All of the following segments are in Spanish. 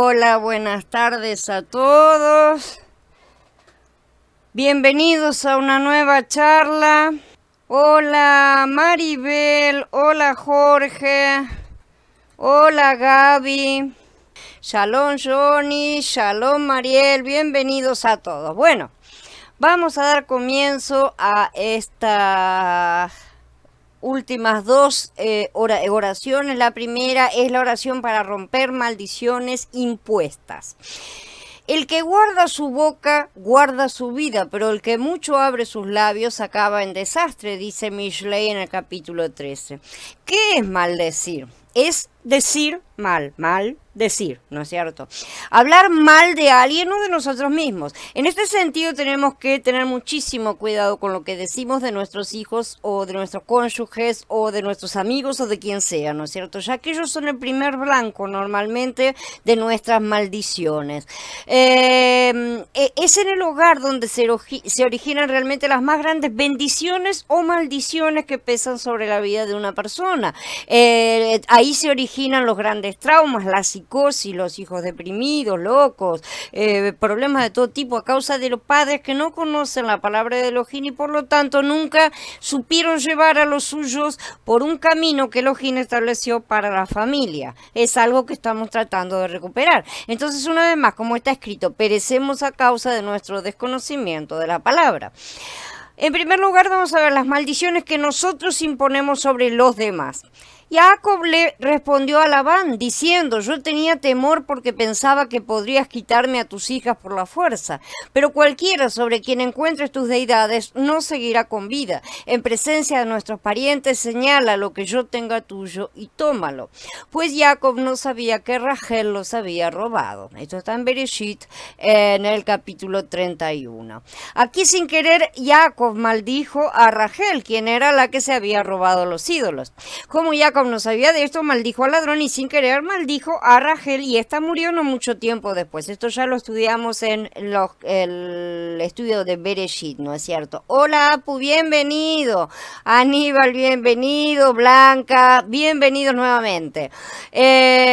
Hola, buenas tardes a todos. Bienvenidos a una nueva charla. Hola Maribel, hola Jorge, hola Gaby, Shalom Johnny, Shalom Mariel, bienvenidos a todos. Bueno, vamos a dar comienzo a estas últimas dos oraciones. La primera es la oración para romper maldiciones impuestas. El que guarda su boca, guarda su vida, pero el que mucho abre sus labios acaba en desastre, dice Mishlei en el capítulo 13. ¿Qué es maldecir? Es decir mal, decir, ¿no es cierto? Hablar mal de alguien o de nosotros mismos. En este sentido tenemos que tener muchísimo cuidado con lo que decimos de nuestros hijos o de nuestros cónyuges o de nuestros amigos o de quien sea, ¿no es cierto? Ya que ellos son el primer blanco normalmente de nuestras maldiciones. Es en el hogar donde se originan realmente las más grandes bendiciones o maldiciones que pesan sobre la vida de una persona. Ahí se originan los grandes traumas, la psicosis, los hijos deprimidos, locos, problemas de todo tipo a causa de los padres que no conocen la palabra de Elohim y por lo tanto nunca supieron llevar a los suyos por un camino que Elohim estableció para la familia. Es algo que estamos tratando de recuperar. Entonces, una vez más, como está escrito, perecemos a causa de nuestro desconocimiento de la palabra. En primer lugar, vamos a ver las maldiciones que nosotros imponemos sobre los demás. Jacob le respondió a Labán diciendo: yo tenía temor porque pensaba que podrías quitarme a tus hijas por la fuerza, pero cualquiera sobre quien encuentres tus deidades no seguirá con vida. En presencia de nuestros parientes señala lo que yo tenga tuyo y tómalo. Pues Jacob no sabía que Rachel los había robado. Esto está en Bereshit, en el capítulo 31. Aquí sin querer Jacob maldijo a Rachel, quien era la que se había robado los ídolos. Como Jacob no sabía de esto, maldijo al ladrón y sin querer maldijo a Rachel y esta murió no mucho tiempo después. Esto ya lo estudiamos en el estudio de Bereshit, ¿no es cierto? Hola Apu, bienvenido. Aníbal, bienvenido. Blanca, bienvenidos nuevamente.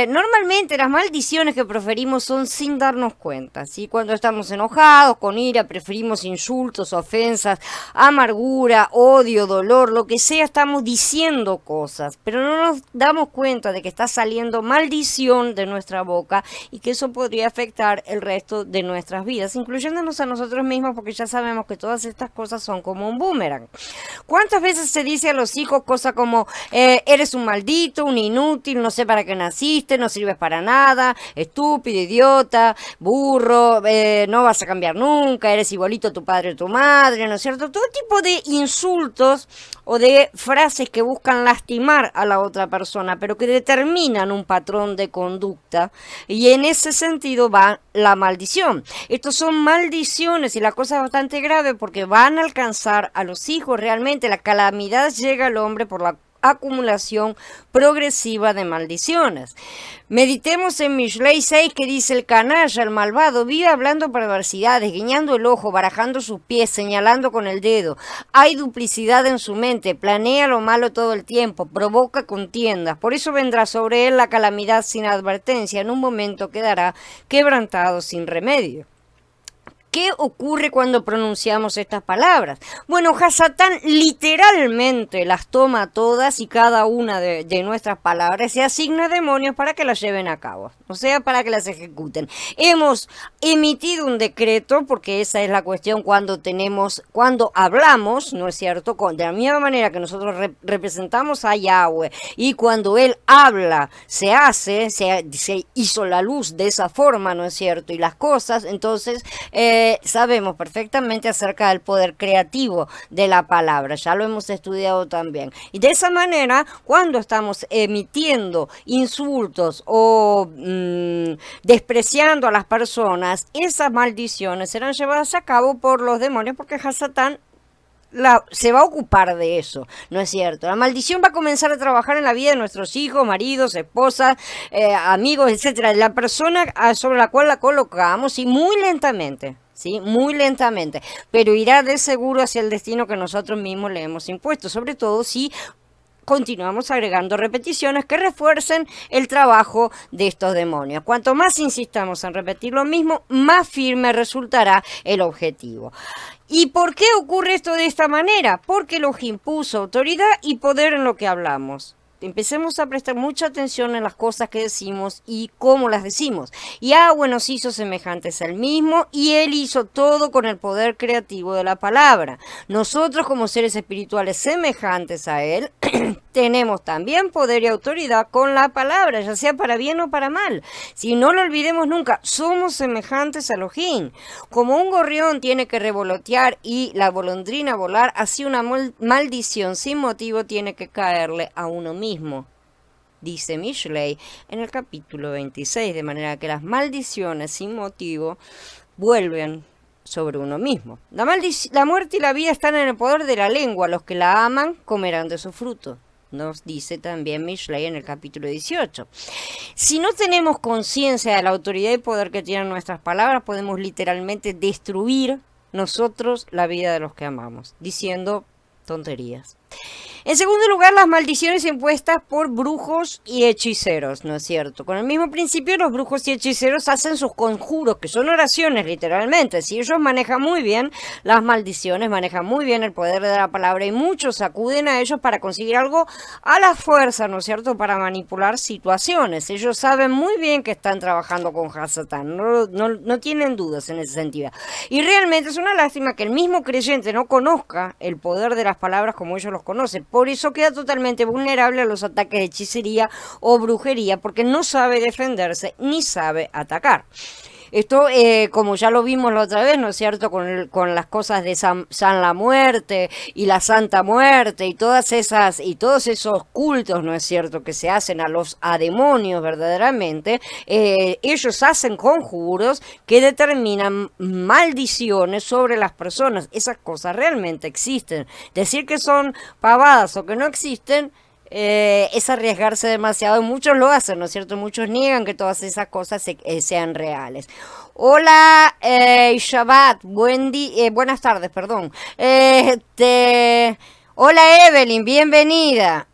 Normalmente las maldiciones que proferimos son sin darnos cuenta, ¿sí? Cuando estamos enojados, con ira, preferimos insultos, ofensas, amargura, odio, dolor, lo que sea, estamos diciendo cosas, pero no nos damos cuenta de que está saliendo maldición de nuestra boca y que eso podría afectar el resto de nuestras vidas, incluyéndonos a nosotros mismos, porque ya sabemos que todas estas cosas son como un boomerang. ¿Cuántas veces se dice a los hijos cosas como eres un maldito, un inútil, no sé para qué naciste, no sirves para nada, estúpido, idiota, burro, no vas a cambiar nunca, eres igualito a tu padre o tu madre, ¿no es cierto? Todo tipo de insultos o de frases que buscan lastimar a la otra persona, pero que determinan un patrón de conducta, y en ese sentido va la maldición. Estos son maldiciones y la cosa es bastante grave porque van a alcanzar a los hijos. Realmente la calamidad llega al hombre por la acumulación progresiva de maldiciones. Meditemos en Mishlei 6 que dice: el canalla, el malvado, vive hablando perversidades, guiñando el ojo, barajando sus pies, señalando con el dedo. Hay duplicidad en su mente, planea lo malo todo el tiempo, provoca contiendas. Por eso vendrá sobre él la calamidad sin advertencia. En un momento quedará quebrantado sin remedio. ¿Qué ocurre cuando pronunciamos estas palabras? Bueno, Hasatán literalmente las toma todas y cada una de nuestras palabras y asigna demonios para que las lleven a cabo, o sea, para que las ejecuten. Hemos emitido un decreto, porque esa es la cuestión cuando hablamos, ¿no es cierto? De la misma manera que nosotros representamos a Yahweh y cuando Él habla, se hizo la luz de esa forma, ¿no es cierto? Y las cosas, entonces sabemos perfectamente acerca del poder creativo de la palabra, ya lo hemos estudiado también. Y de esa manera, cuando estamos emitiendo insultos o despreciando a las personas, esas maldiciones serán llevadas a cabo por los demonios, porque Hasatán se va a ocupar de eso, ¿no es cierto? La maldición va a comenzar a trabajar en la vida de nuestros hijos, maridos, esposas, amigos, etcétera, la persona sobre la cual la colocamos, y muy lentamente. ¿Sí? Muy lentamente, pero irá de seguro hacia el destino que nosotros mismos le hemos impuesto, sobre todo si continuamos agregando repeticiones que refuercen el trabajo de estos demonios. Cuanto más insistamos en repetir lo mismo, más firme resultará el objetivo. ¿Y por qué ocurre esto de esta manera? Porque Elohim puso autoridad y poder en lo que hablamos. Empecemos a prestar mucha atención en las cosas que decimos y cómo las decimos. Yahweh nos hizo semejantes al mismo y Él hizo todo con el poder creativo de la palabra. Nosotros como seres espirituales semejantes a Él tenemos también poder y autoridad con la palabra, ya sea para bien o para mal. Si no lo olvidemos nunca, somos semejantes a Elohim. Como un gorrión tiene que revolotear y la golondrina volar, así una maldición sin motivo tiene que caerle a uno mismo, dice Mishlei en el capítulo 26, de manera que las maldiciones sin motivo vuelven sobre uno mismo. La muerte y la vida están en el poder de la lengua, los que la aman comerán de su fruto, nos dice también Mishlei en el capítulo 18. Si no tenemos conciencia de la autoridad y poder que tienen nuestras palabras, podemos literalmente destruir nosotros la vida de los que amamos, diciendo tonterías. En segundo lugar, las maldiciones impuestas por brujos y hechiceros, ¿no es cierto? Con el mismo principio, los brujos y hechiceros hacen sus conjuros, que son oraciones literalmente. Si ellos manejan muy bien las maldiciones, manejan muy bien el poder de la palabra y muchos acuden a ellos para conseguir algo a la fuerza, ¿no es cierto? Para manipular situaciones. Ellos saben muy bien que están trabajando con Hasatán, no tienen dudas en ese sentido. Y realmente es una lástima que el mismo creyente no conozca el poder de las palabras como ellos los conocen. Por eso queda totalmente vulnerable a los ataques de hechicería o brujería, porque no sabe defenderse ni sabe atacar. Esto, como ya lo vimos la otra vez, ¿no es cierto?, con las cosas de San la Muerte y la Santa Muerte y todos esos cultos, ¿no es cierto?, que se hacen a demonios verdaderamente. Ellos hacen conjuros que determinan maldiciones sobre las personas. Esas cosas realmente existen. Decir que son pavadas o que no existen es arriesgarse demasiado, y muchos lo hacen, ¿no es cierto? Muchos niegan que todas esas cosas sean reales. Hola, Shabbat, buenas tardes, perdón. Hola Evelyn, bienvenida.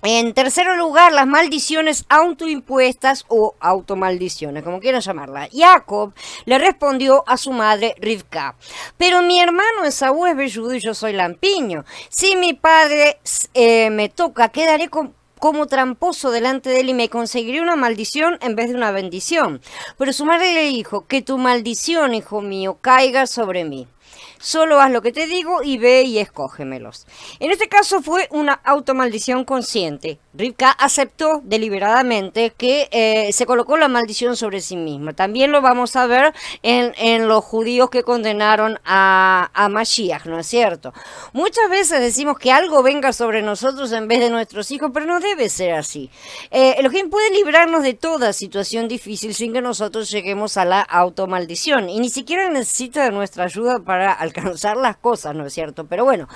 En tercer lugar, las maldiciones autoimpuestas o automaldiciones, como quieran llamarla. Jacob le respondió a su madre Rivka: pero mi hermano Esaú es velludo y yo soy lampiño. Si mi padre me toca, quedaré como tramposo delante de él y me conseguiré una maldición en vez de una bendición. Pero su madre le dijo: que tu maldición, hijo mío, caiga sobre mí. Solo haz lo que te digo y ve y escógemelos. En este caso fue una automaldición consciente. Rivka aceptó deliberadamente que se colocó la maldición sobre sí misma. También lo vamos a ver en los judíos que condenaron a Mashiach, ¿no es cierto? Muchas veces decimos que algo venga sobre nosotros en vez de nuestros hijos, pero no debe ser así. Elohim puede librarnos de toda situación difícil sin que nosotros lleguemos a la automaldición. Y ni siquiera necesita de nuestra ayuda para alcanzar las cosas, ¿no es cierto? Pero bueno,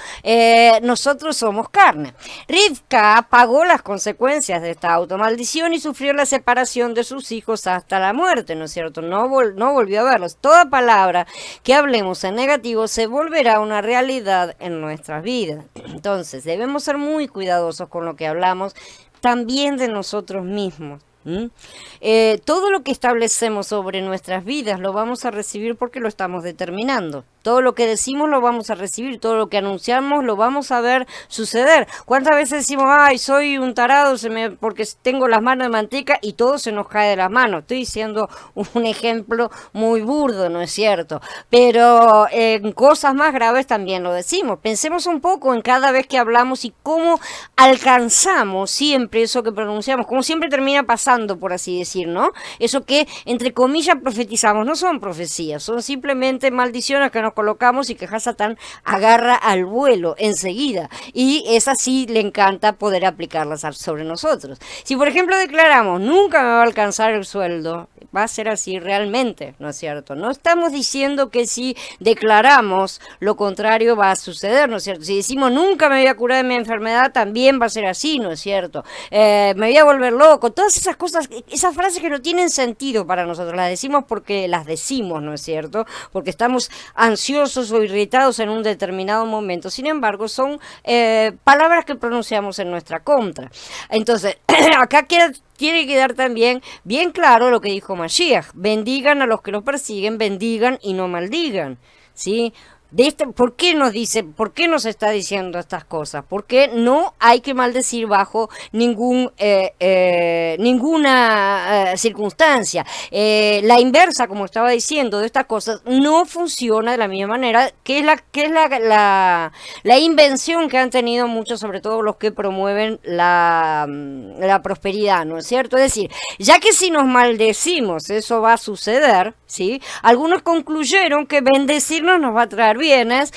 nosotros somos carne. Rivka pagó las consecuencias de esta automaldición y sufrió la separación de sus hijos hasta la muerte, ¿no es cierto? No volvió a verlos. Toda palabra que hablemos en negativo se volverá una realidad en nuestras vidas. Entonces, debemos ser muy cuidadosos con lo que hablamos, también de nosotros mismos. Todo lo que establecemos sobre nuestras vidas lo vamos a recibir porque lo estamos determinando. Todo lo que decimos lo vamos a recibir, todo lo que anunciamos lo vamos a ver suceder. ¿Cuántas veces decimos: ay, soy un tarado porque tengo las manos de manteca, y todo se nos cae de las manos? Estoy diciendo un ejemplo muy burdo, ¿no es cierto? Pero en cosas más graves también lo decimos. Pensemos un poco en cada vez que hablamos y cómo alcanzamos siempre eso que pronunciamos, cómo siempre termina pasando, por así decir, ¿no? Eso que, entre comillas, profetizamos, no son profecías, son simplemente maldiciones que nos colocamos y que Hasatán agarra al vuelo enseguida, y es así, le encanta poder aplicarlas sobre nosotros. Si por ejemplo declaramos: nunca me va a alcanzar el sueldo, va a ser así realmente, ¿no es cierto? No estamos diciendo que si declaramos lo contrario va a suceder, ¿no es cierto? Si decimos nunca me voy a curar de mi enfermedad, también va a ser así, ¿no es cierto? Me voy a volver loco, todas esas cosas, esas frases que no tienen sentido para nosotros, las decimos porque las decimos, ¿no es cierto? Porque estamos ansiosos o irritados en un determinado momento, sin embargo, son palabras que pronunciamos en nuestra contra. Entonces, acá tiene que quedar también bien claro lo que dijo Mashiach: bendigan a los que los persiguen, bendigan y no maldigan, ¿sí? ¿Por qué nos dice, por qué nos está diciendo estas cosas? Porque no hay que maldecir bajo ninguna circunstancia. La inversa, como estaba diciendo, de estas cosas no funciona de la misma manera, que es la invención que han tenido muchos, sobre todo los que promueven la prosperidad, ¿no es cierto? Es decir, ya que si nos maldecimos eso va a suceder, ¿sí? Algunos concluyeron que bendecirnos nos va a traer bienes,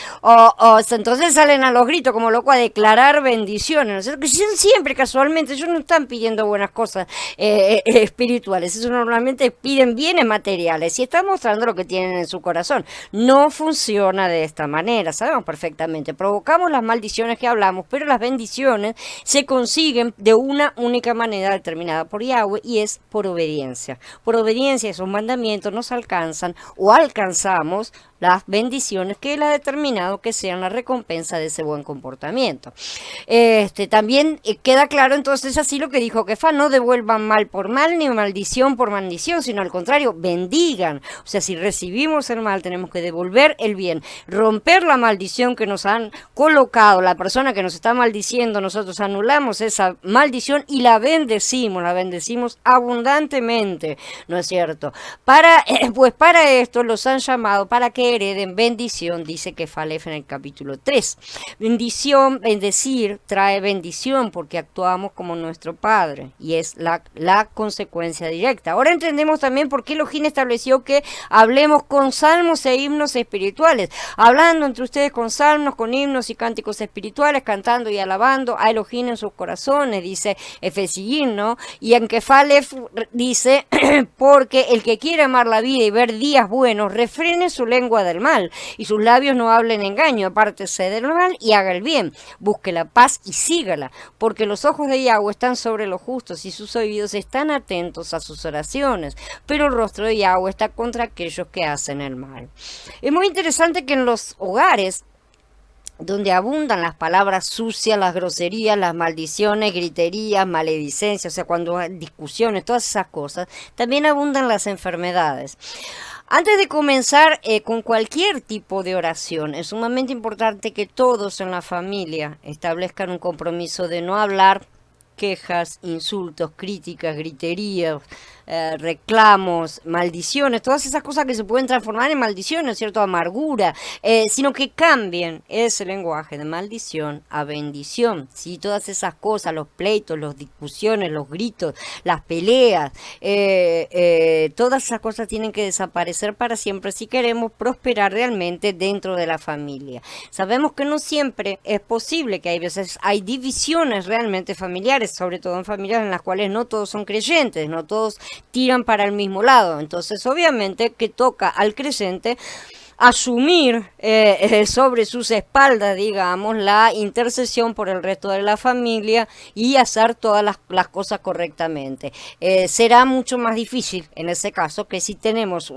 entonces salen a los gritos como locos a declarar bendiciones, ¿no es cierto? Que siempre casualmente ellos no están pidiendo buenas cosas espirituales, eso normalmente piden bienes materiales y están mostrando lo que tienen en su corazón. No funciona de esta manera, sabemos perfectamente, provocamos las maldiciones que hablamos, pero las bendiciones se consiguen de una única manera determinada por Yahweh, y es por obediencia. Por obediencia a esos mandamientos nos alcanzan o alcanzamos las bendiciones que él ha determinado que sean la recompensa de ese buen comportamiento. También queda claro entonces así lo que dijo Kefá: no devuelvan mal por mal ni maldición por maldición, sino al contrario, bendigan. O sea, si recibimos el mal tenemos que devolver el bien, romper la maldición que nos han colocado, la persona que nos está maldiciendo, nosotros anulamos esa maldición y la bendecimos abundantemente, ¿no es cierto? Pues para esto los han llamado para que hereden bendición, dice Kefalef en el capítulo 3. Bendición, bendecir, trae bendición porque actuamos como nuestro Padre y es la consecuencia directa. Ahora entendemos también por qué Elohim estableció que hablemos con salmos e himnos espirituales, hablando entre ustedes con salmos, con himnos y cánticos espirituales, cantando y alabando a Elohim en sus corazones, dice Efesín, ¿no? Y en Kefalef dice porque el que quiere amar la vida y ver días buenos, refrene su lengua del mal y sus labios no hablen engaño, apártese del mal y haga el bien, busque la paz y sígala, porque los ojos de Yahweh están sobre los justos y sus oídos están atentos a sus oraciones, pero el rostro de Yahweh está contra aquellos que hacen el mal. Es muy interesante que en los hogares donde abundan las palabras sucias, las groserías, las maldiciones, griterías, maledicencias, o sea, cuando hay discusiones, todas esas cosas, también abundan las enfermedades. Antes de comenzar con cualquier tipo de oración, es sumamente importante que todos en la familia establezcan un compromiso de no hablar quejas, insultos, críticas, griterías, reclamos, maldiciones, todas esas cosas que se pueden transformar en maldiciones, ¿cierto? Amargura, sino que cambien ese lenguaje de maldición a bendición, ¿sí? Todas esas cosas, los pleitos, las discusiones, los gritos, las peleas, todas esas cosas tienen que desaparecer para siempre si queremos prosperar realmente dentro de la familia. Sabemos que no siempre es posible, que hay veces hay divisiones realmente familiares, sobre todo en familias en las cuales no todos son creyentes, no todos tiran para el mismo lado. Entonces, obviamente que toca al creyente asumir sobre sus espaldas, digamos, la intercesión por el resto de la familia y hacer todas las cosas correctamente. Será mucho más difícil en ese caso que si tenemos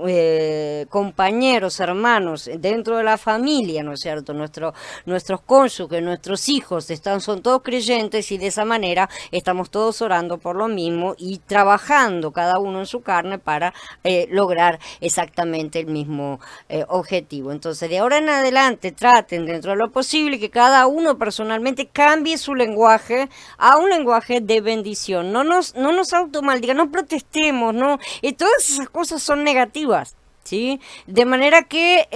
compañeros, hermanos dentro de la familia, ¿no es cierto? Nuestros cónyuges, nuestros hijos son todos creyentes y de esa manera estamos todos orando por lo mismo y trabajando cada uno en su carne para lograr exactamente el mismo objetivo. Entonces, de ahora en adelante, traten dentro de lo posible que cada uno personalmente cambie su lenguaje a un lenguaje de bendición. No nos automaldigan, no protestemos, no, todas esas cosas son negativas, ¿sí? De manera que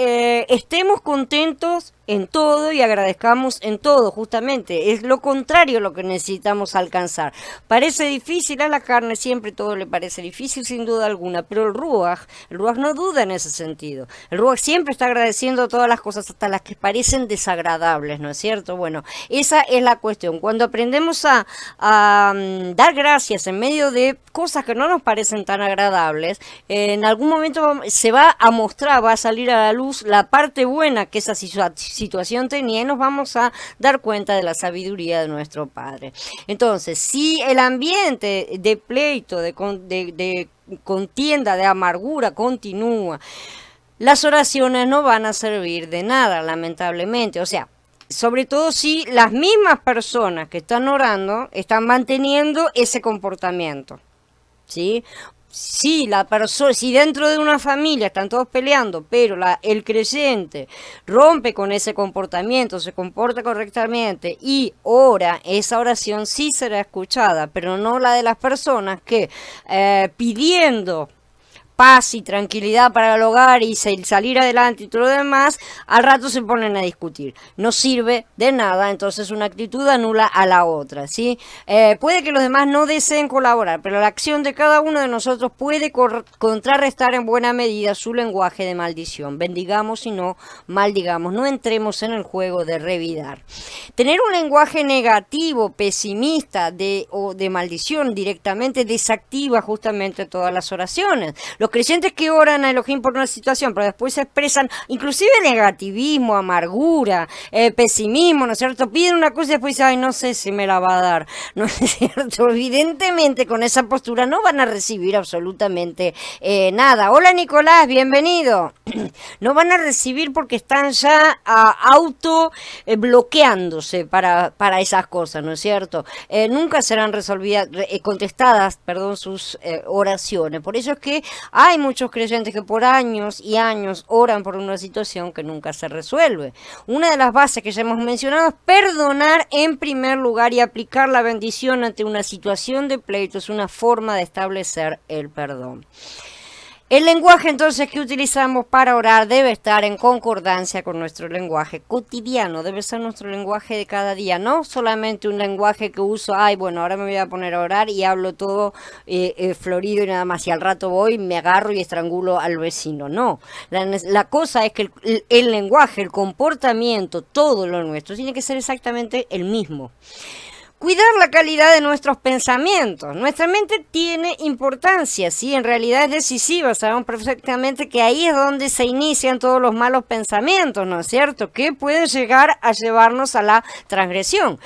estemos contentos en todo y agradezcamos en todo, justamente. Es lo contrario lo que necesitamos alcanzar. Parece difícil a la carne, siempre todo le parece difícil, sin duda alguna, pero el Ruach no duda en ese sentido. El Ruach siempre está agradeciendo todas las cosas, hasta las que parecen desagradables, ¿no es cierto? Bueno, esa es la cuestión. Cuando aprendemos a dar gracias en medio de cosas que no nos parecen tan agradables, en algún momento se va a mostrar, va a salir a la luz la parte buena que esa situación tenía y nos vamos a dar cuenta de la sabiduría de nuestro Padre. Entonces, si el ambiente de pleito, de contienda, de amargura continúa, las oraciones no van a servir de nada, lamentablemente. O sea, sobre todo si las mismas personas que están orando están manteniendo ese comportamiento, ¿sí? Si dentro de una familia están todos peleando, pero el creyente rompe con ese comportamiento, se comporta correctamente y ora, esa oración sí será escuchada, pero no la de las personas que pidiendo paz y tranquilidad para el hogar y salir adelante y todo lo demás, al rato se ponen a discutir. No sirve de nada, entonces una actitud anula a la otra, ¿sí? Puede que los demás no deseen colaborar, pero la acción de cada uno de nosotros puede contrarrestar en buena medida su lenguaje de maldición. Bendigamos y no maldigamos, no entremos en el juego de revidar. Tener un lenguaje negativo, pesimista o de maldición directamente desactiva justamente todas las oraciones. Los creyentes que oran a Elohim por una situación, pero después se expresan inclusive negativismo, amargura, pesimismo, ¿no es cierto? Piden una cosa y después dicen, ay, no sé si me la va a dar, ¿no es cierto? Evidentemente con esa postura no van a recibir absolutamente nada. Hola Nicolás, bienvenido. No van a recibir porque están ya auto bloqueándose para esas cosas, ¿no es cierto? Nunca serán contestadas sus oraciones. Por eso es que hay muchos creyentes que por años y años oran por una situación que nunca se resuelve. Una de las bases que ya hemos mencionado es perdonar en primer lugar y aplicar la bendición ante una situación de pleito. Es una forma de establecer el perdón. El lenguaje entonces que utilizamos para orar debe estar en concordancia con nuestro lenguaje cotidiano, debe ser nuestro lenguaje de cada día, no solamente un lenguaje que uso, ahora me voy a poner a orar y hablo todo florido y nada más, y al rato voy, me agarro y estrangulo al vecino, no. La cosa es que el lenguaje, el comportamiento, todo lo nuestro tiene que ser exactamente el mismo. Cuidar la calidad de nuestros pensamientos. Nuestra mente tiene importancia, sí, en realidad es decisiva. Sabemos perfectamente que ahí es donde se inician todos los malos pensamientos, ¿no es cierto? Que pueden llegar a llevarnos a la transgresión.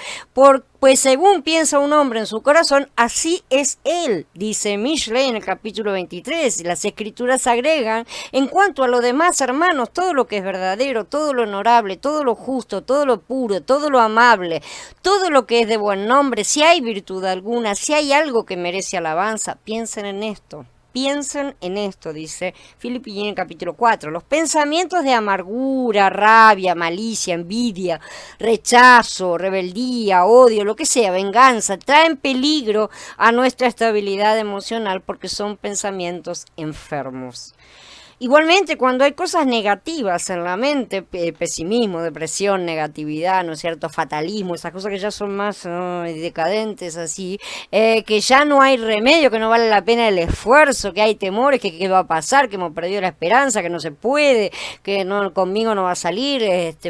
Pues según piensa un hombre en su corazón, así es él, dice Mishlei en el capítulo 23. Las escrituras agregan, en cuanto a lo demás, hermanos, todo lo que es verdadero, todo lo honorable, todo lo justo, todo lo puro, todo lo amable, todo lo que es de buen nombre, si hay virtud alguna, si hay algo que merece alabanza, piensen en esto. Piensen en esto, dice Filipenses en capítulo 4. Los pensamientos de amargura, rabia, malicia, envidia, rechazo, rebeldía, odio, lo que sea, venganza, traen peligro a nuestra estabilidad emocional porque son pensamientos enfermos. Igualmente, cuando hay cosas negativas en la mente, pesimismo, depresión, negatividad, ¿no es cierto?, fatalismo, esas cosas que ya son más decadentes, así, que ya no hay remedio, que no vale la pena el esfuerzo, que hay temores, que qué va a pasar, que hemos perdido la esperanza, que no se puede, que no conmigo no va a salir,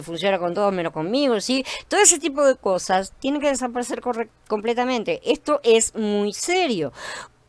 funciona con todos menos conmigo, ¿sí? Todo ese tipo de cosas tienen que desaparecer completamente. Esto es muy serio.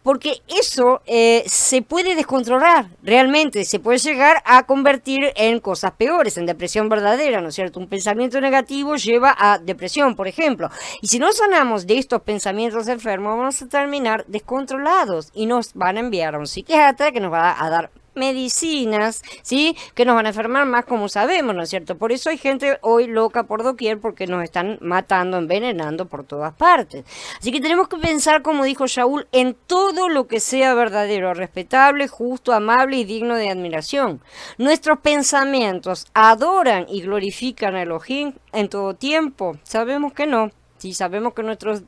Porque eso se puede descontrolar, realmente, se puede llegar a convertir en cosas peores, en depresión verdadera, ¿no es cierto? Un pensamiento negativo lleva a depresión, por ejemplo. Y si no sanamos de estos pensamientos enfermos, vamos a terminar descontrolados y nos van a enviar a un psiquiatra que nos va a dar medicinas, ¿sí?, que nos van a enfermar más, como sabemos, ¿no es cierto? Por eso hay gente hoy loca por doquier, porque nos están matando, envenenando por todas partes. Así que tenemos que pensar, como dijo Shaul, en todo lo que sea verdadero, respetable, justo, amable y digno de admiración. Nuestros pensamientos adoran y glorifican a Elohim en todo tiempo. Sabemos que no. ¿sí? Sabemos que nuestros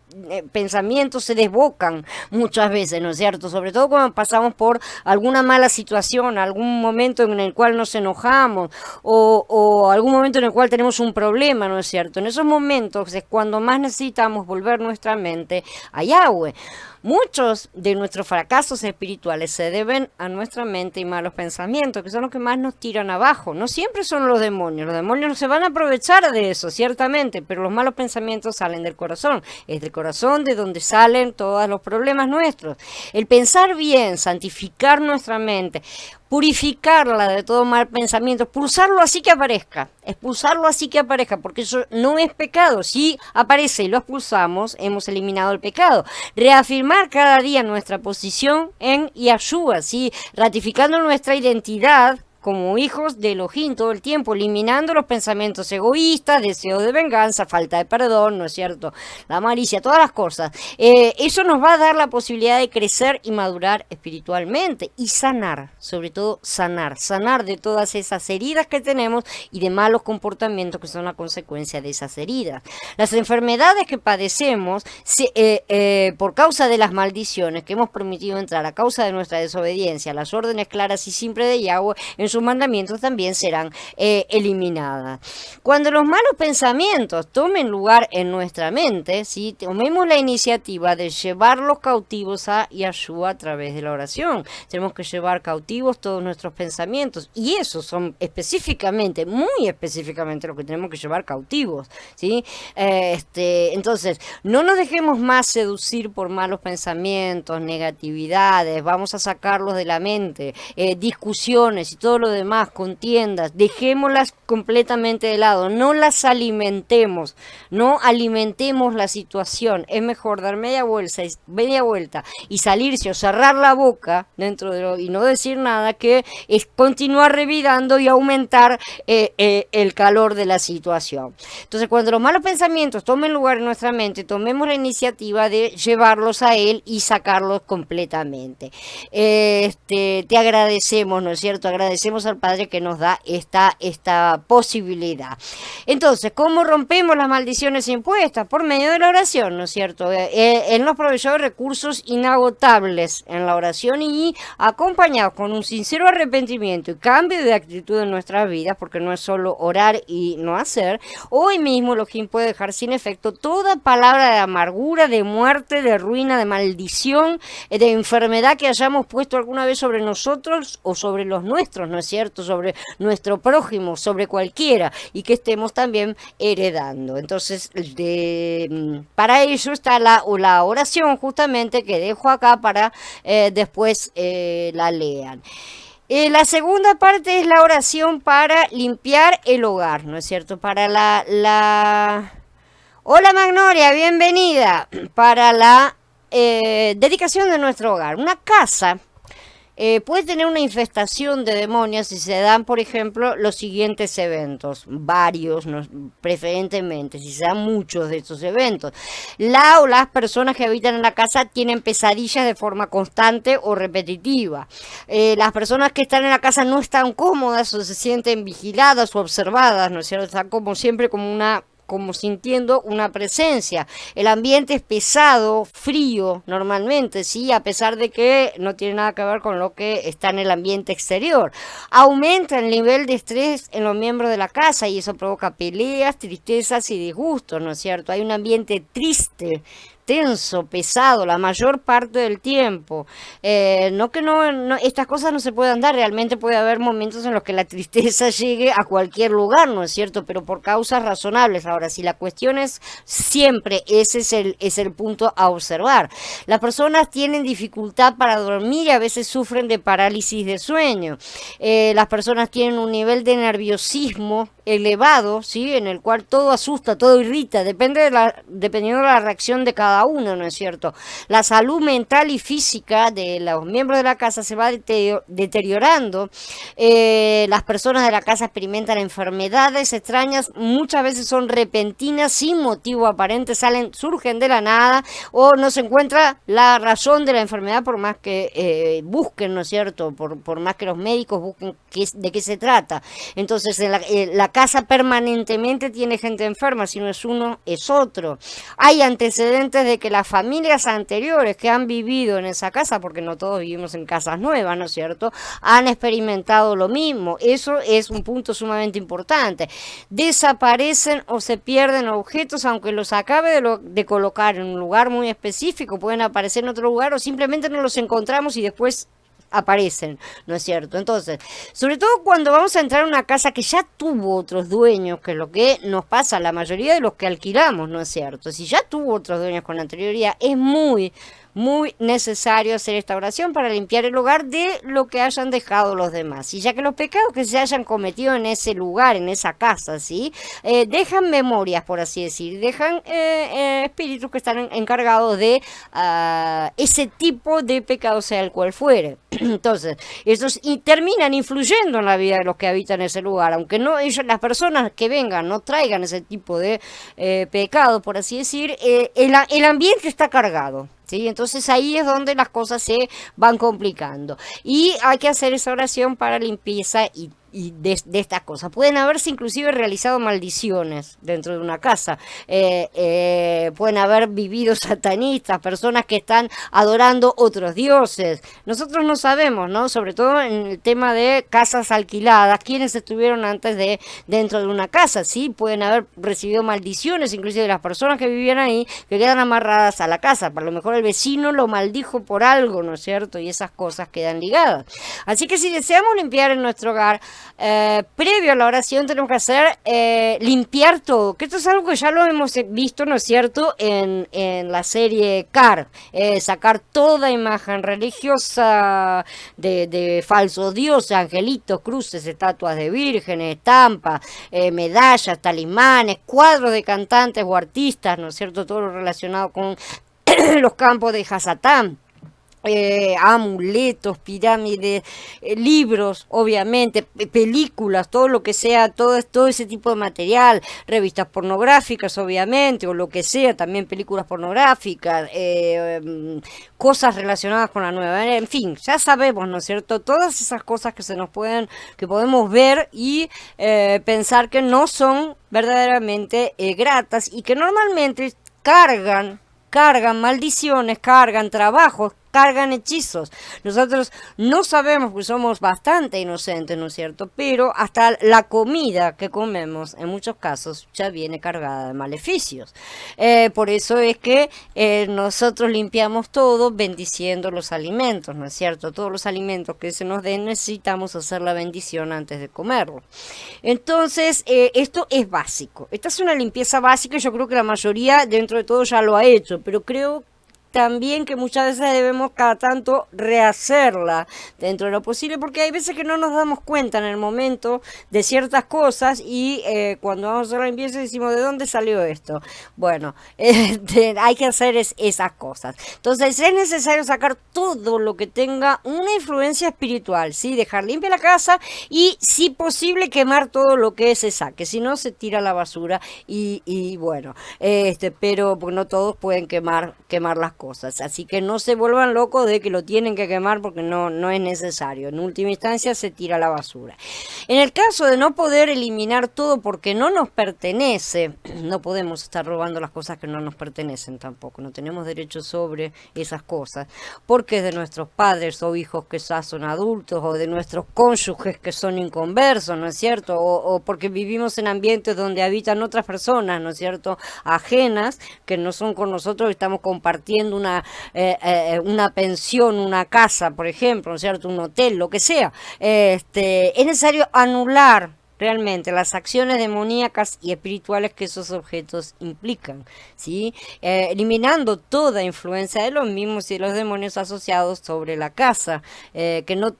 pensamientos se desbocan muchas veces, ¿no es cierto? Sobre todo cuando pasamos por alguna mala situación, algún momento en el cual nos enojamos o algún momento en el cual tenemos un problema, ¿no es cierto? En esos momentos es cuando más necesitamos volver nuestra mente a Yahweh. Muchos de nuestros fracasos espirituales se deben a nuestra mente y malos pensamientos, que son los que más nos tiran abajo. No siempre son los demonios se van a aprovechar de eso, ciertamente, pero los malos pensamientos salen del corazón. Es del corazón de donde salen todos los problemas nuestros. El pensar bien, santificar nuestra mente, purificarla de todo mal pensamiento, expulsarlo así que aparezca, porque eso no es pecado. Si aparece y lo expulsamos, hemos eliminado el pecado. Reafirmar cada día nuestra posición en Yahshua, ¿sí? Ratificando nuestra identidad como hijos de Elohim todo el tiempo, eliminando los pensamientos egoístas, deseo de venganza, falta de perdón, ¿no es cierto? La malicia, todas las cosas. Eso nos va a dar la posibilidad de crecer y madurar espiritualmente y sanar, sobre todo sanar de todas esas heridas que tenemos y de malos comportamientos que son la consecuencia de esas heridas. Las enfermedades que padecemos por causa de las maldiciones que hemos permitido entrar a causa de nuestra desobediencia, las órdenes claras y simples de Yahweh, en sus mandamientos también serán eliminadas. Cuando los malos pensamientos tomen lugar en nuestra mente, ¿sí? Tomemos la iniciativa de llevar los cautivos a Yahshua a través de la oración. Tenemos que llevar cautivos todos nuestros pensamientos y esos son específicamente, muy específicamente lo que tenemos que llevar cautivos, ¿sí? Entonces, no nos dejemos más seducir por malos pensamientos, negatividades, vamos a sacarlos de la mente, discusiones y todo lo demás, contiendas, dejémoslas completamente de lado, no las alimentemos, no alimentemos la situación. Es mejor dar media vuelta y salirse o cerrar la boca y no decir nada, que es continuar revidando y aumentar el calor de la situación. Entonces, cuando los malos pensamientos tomen lugar en nuestra mente, tomemos la iniciativa de llevarlos a él y sacarlos completamente. Te agradecemos, ¿no es cierto? Agradecemos al Padre que nos da esta posibilidad. Entonces, ¿cómo rompemos las maldiciones impuestas? Por medio de la oración, ¿no es cierto? Él nos proveyó de recursos inagotables en la oración y acompañados con un sincero arrepentimiento y cambio de actitud en nuestras vidas, porque no es solo orar y no hacer, hoy mismo Elohim puede dejar sin efecto toda palabra de amargura, de muerte, de ruina, de maldición, de enfermedad que hayamos puesto alguna vez sobre nosotros o sobre los nuestros, ¿no es cierto? Sobre nuestro prójimo, sobre cualquiera, y que estemos también heredando. Entonces, para ello está la oración justamente que dejo acá para después la lean. La segunda parte es la oración para limpiar el hogar, ¿no es cierto? Para Hola Magnolia, bienvenida. Para la dedicación de nuestro hogar. Una casa puede tener una infestación de demonios si se dan, por ejemplo, los siguientes eventos, varios, ¿no? Preferentemente, si se dan muchos de estos eventos. Las personas que habitan en la casa tienen pesadillas de forma constante o repetitiva. Las personas que están en la casa no están cómodas o se sienten vigiladas o observadas, ¿no es cierto? Están como siempre como sintiendo una presencia. El ambiente es pesado, frío, normalmente, sí, a pesar de que no tiene nada que ver con lo que está en el ambiente exterior. Aumenta el nivel de estrés en los miembros de la casa y eso provoca peleas, tristezas y disgustos, ¿no es cierto? Hay un ambiente triste, tenso, pesado, la mayor parte del tiempo. Estas cosas no se pueden dar, realmente puede haber momentos en los que la tristeza llegue a cualquier lugar, ¿no es cierto? Pero por causas razonables. Ahora, si la cuestión es siempre, ese es el punto a observar. Las personas tienen dificultad para dormir y a veces sufren de parálisis de sueño. Las personas tienen un nivel de nerviosismo elevado, ¿sí? En el cual todo asusta, todo irrita, dependiendo de la reacción de cada cada uno, ¿no es cierto? La salud mental y física de los miembros de la casa se va deteriorando. Las personas de la casa experimentan enfermedades extrañas, muchas veces son repentinas, sin motivo aparente, surgen de la nada, o no se encuentra la razón de la enfermedad por más que busquen, ¿no es cierto? Por más que los médicos busquen de qué se trata. Entonces, la casa permanentemente tiene gente enferma, si no es uno, es otro. Hay antecedentes de que las familias anteriores que han vivido en esa casa, porque no todos vivimos en casas nuevas, ¿no es cierto?, han experimentado lo mismo. Eso es un punto sumamente importante. Desaparecen o se pierden objetos, aunque los acabe de colocar en un lugar muy específico, pueden aparecer en otro lugar o simplemente no los encontramos y después aparecen, ¿no es cierto? Entonces, sobre todo cuando vamos a entrar a una casa que ya tuvo otros dueños, que es lo que nos pasa a la mayoría de los que alquilamos, ¿no es cierto? Si ya tuvo otros dueños con anterioridad, es muy necesario hacer esta oración para limpiar el hogar de lo que hayan dejado los demás. Y ya que los pecados que se hayan cometido en ese lugar, en esa casa, ¿sí? Dejan memorias, por así decir, dejan espíritus que están encargados de ese tipo de pecado, sea el cual fuere. Entonces, estos terminan influyendo en la vida de los que habitan ese lugar, aunque no ellos, las personas que vengan no traigan ese tipo de pecado, por así decir, el ambiente está cargado. ¿Sí? Entonces ahí es donde las cosas se van complicando y hay que hacer esa oración para limpieza y de estas cosas. Pueden haberse inclusive realizado maldiciones dentro de una casa, pueden haber vivido satanistas, personas que están adorando otros dioses. Nosotros no sabemos, ¿no? Sobre todo en el tema de casas alquiladas, quienes estuvieron antes de dentro de una casa, ¿sí? Pueden haber recibido maldiciones, inclusive de las personas que vivían ahí, que quedan amarradas a la casa. A lo mejor el vecino lo maldijo por algo, ¿no es cierto? Y esas cosas quedan ligadas. Así que si deseamos limpiar en nuestro hogar, previo a la oración tenemos que hacer limpiar todo, que esto es algo que ya lo hemos visto, ¿no es cierto?, en la serie Car, sacar toda imagen religiosa de falsos dioses, angelitos, cruces, estatuas de vírgenes, estampas, medallas, talismanes, cuadros de cantantes o artistas, ¿no es cierto?, todo lo relacionado con los campos de Hasatán. Amuletos, pirámides, libros, obviamente, películas, todo lo que sea, todo ese tipo de material, revistas pornográficas, obviamente, o lo que sea, también películas pornográficas, cosas relacionadas con la nueva era, en fin, ya sabemos, ¿no es cierto? Todas esas cosas que podemos ver y pensar que no son verdaderamente gratas y que normalmente cargan maldiciones, cargan trabajos, cargan hechizos. Nosotros no sabemos porque somos bastante inocentes, ¿no es cierto? Pero hasta la comida que comemos, en muchos casos, ya viene cargada de maleficios. Por eso es que nosotros limpiamos todo bendiciendo los alimentos, ¿no es cierto? Todos los alimentos que se nos den necesitamos hacer la bendición antes de comerlo. Entonces, esto es básico. Esta es una limpieza básica y yo creo que la mayoría dentro de todo ya lo ha hecho, pero creo también que muchas veces debemos cada tanto rehacerla dentro de lo posible, porque hay veces que no nos damos cuenta en el momento de ciertas cosas y cuando vamos a hacer la limpieza decimos, ¿de dónde salió esto? Bueno, hay que hacer esas cosas. Entonces es necesario sacar todo lo que tenga una influencia espiritual, ¿sí? Dejar limpia la casa y, si posible, quemar todo lo que se saque, si no se tira a la basura y bueno, pero porque no todos pueden quemar las cosas. Así que no se vuelvan locos de que lo tienen que quemar porque no es necesario. En última instancia se tira a la basura. En el caso de no poder eliminar todo porque no nos pertenece, no podemos estar robando las cosas que no nos pertenecen tampoco. No tenemos derecho sobre esas cosas porque es de nuestros padres o hijos que ya son adultos o de nuestros cónyuges que son inconversos, ¿no es cierto? O porque vivimos en ambientes donde habitan otras personas, ¿no es cierto? Ajenas, que no son con nosotros y estamos compartiendo una pensión, una casa, por ejemplo, ¿no es cierto? Un hotel, lo que sea. Es necesario anular realmente las acciones demoníacas y espirituales que esos objetos implican, ¿sí? Eliminando toda influencia de los mismos y los demonios asociados sobre la casa, que no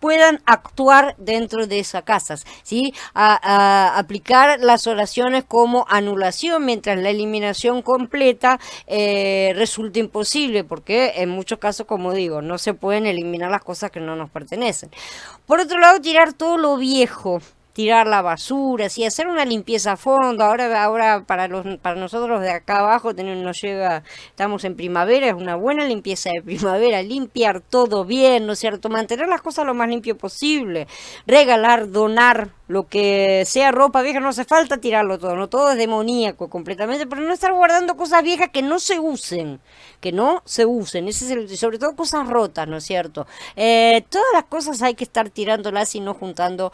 puedan actuar dentro de esas casas, ¿sí? Aplicar las oraciones como anulación, mientras la eliminación completa resulta imposible, porque en muchos casos, como digo, no se pueden eliminar las cosas que no nos pertenecen. Por otro lado, tirar todo lo viejo, tirar la basura, sí, hacer una limpieza a fondo. Ahora para nosotros de acá abajo nos llega, estamos en primavera, es una buena limpieza de primavera, limpiar todo bien, ¿no es cierto? Mantener las cosas lo más limpio posible, regalar, donar, lo que sea ropa vieja, no hace falta tirarlo todo, no todo es demoníaco completamente, pero no estar guardando cosas viejas que no se usen, ese es sobre todo cosas rotas, ¿no es cierto? Todas las cosas hay que estar tirándolas y no juntando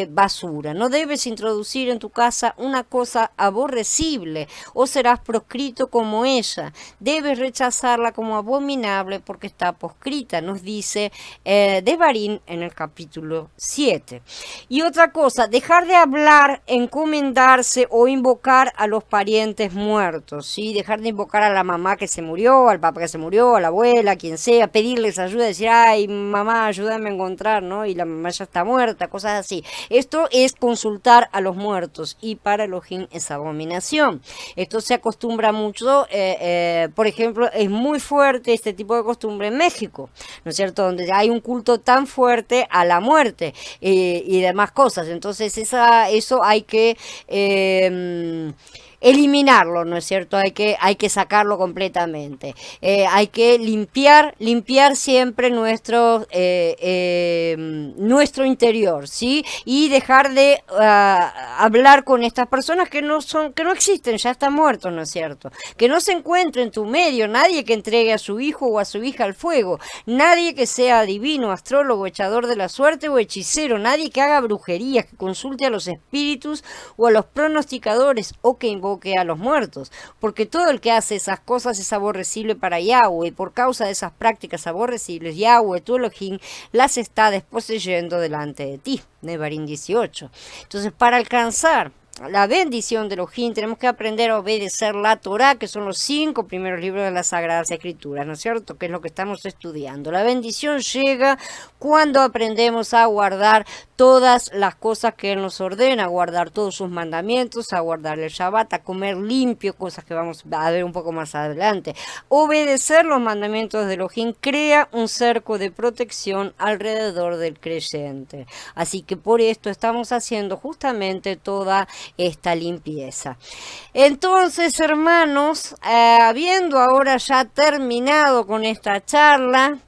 basura. No debes introducir en tu casa una cosa aborrecible o serás proscrito como ella. Debes rechazarla como abominable porque está proscrita, nos dice Devarim en el capítulo 7. Y otra cosa, dejar de hablar, encomendarse o invocar a los parientes muertos, ¿sí? Dejar de invocar a la mamá que se murió, al papá que se murió, a la abuela, quien sea, pedirles ayuda, decir, ay, mamá, ayúdame a encontrar, ¿no? Y la mamá ya está muerta, cosas así. Esto es consultar a los muertos y para Elohim es abominación. Esto se acostumbra mucho, por ejemplo, es muy fuerte este tipo de costumbre en México, ¿no es cierto? Donde hay un culto tan fuerte a la muerte y demás cosas. Entonces eso hay que eliminarlo, ¿no es cierto? Hay que sacarlo completamente. Hay que limpiar siempre nuestro interior, ¿sí? Y dejar de hablar con estas personas que no existen, ya están muertos, ¿no es cierto? Que no se encuentre en tu medio nadie que entregue a su hijo o a su hija al fuego, nadie que sea adivino, astrólogo, echador de la suerte o hechicero, nadie que haga brujerías, que consulte a los espíritus o a los pronosticadores o que invoque a los muertos, porque todo el que hace esas cosas es aborrecible para Yahweh, y por causa de esas prácticas aborrecibles, Yahweh, tu Elohim, las está desposeyendo delante de ti. Devarim 18. Entonces, para alcanzar la bendición de Elohim, tenemos que aprender a obedecer la Torá, que son los 5 primeros libros de las Sagradas Escrituras, ¿no es cierto? Que es lo que estamos estudiando. La bendición llega cuando aprendemos a guardar todas las cosas que Él nos ordena, a guardar todos sus mandamientos, a guardar el Shabbat, a comer limpio, cosas que vamos a ver un poco más adelante. Obedecer los mandamientos de Elohim crea un cerco de protección alrededor del creyente. Así que por esto estamos haciendo justamente toda esta limpieza. Entonces, hermanos, habiendo ahora ya terminado con esta charla,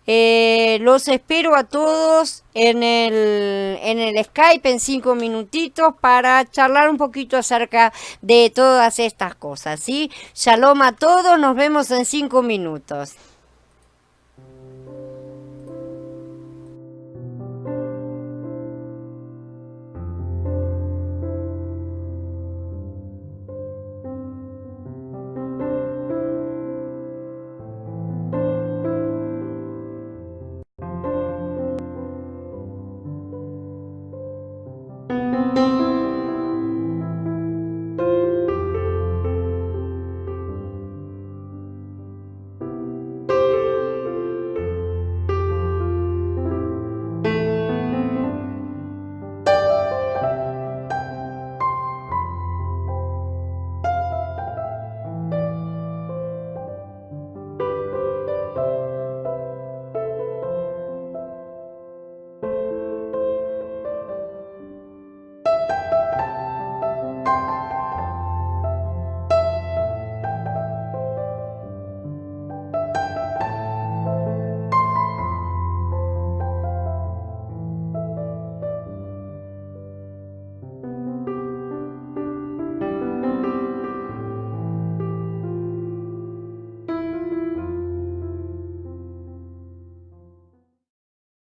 los espero a todos en el Skype en 5 minutitos para charlar un poquito acerca de todas estas cosas, ¿sí? Shalom a todos, nos vemos en 5 minutos.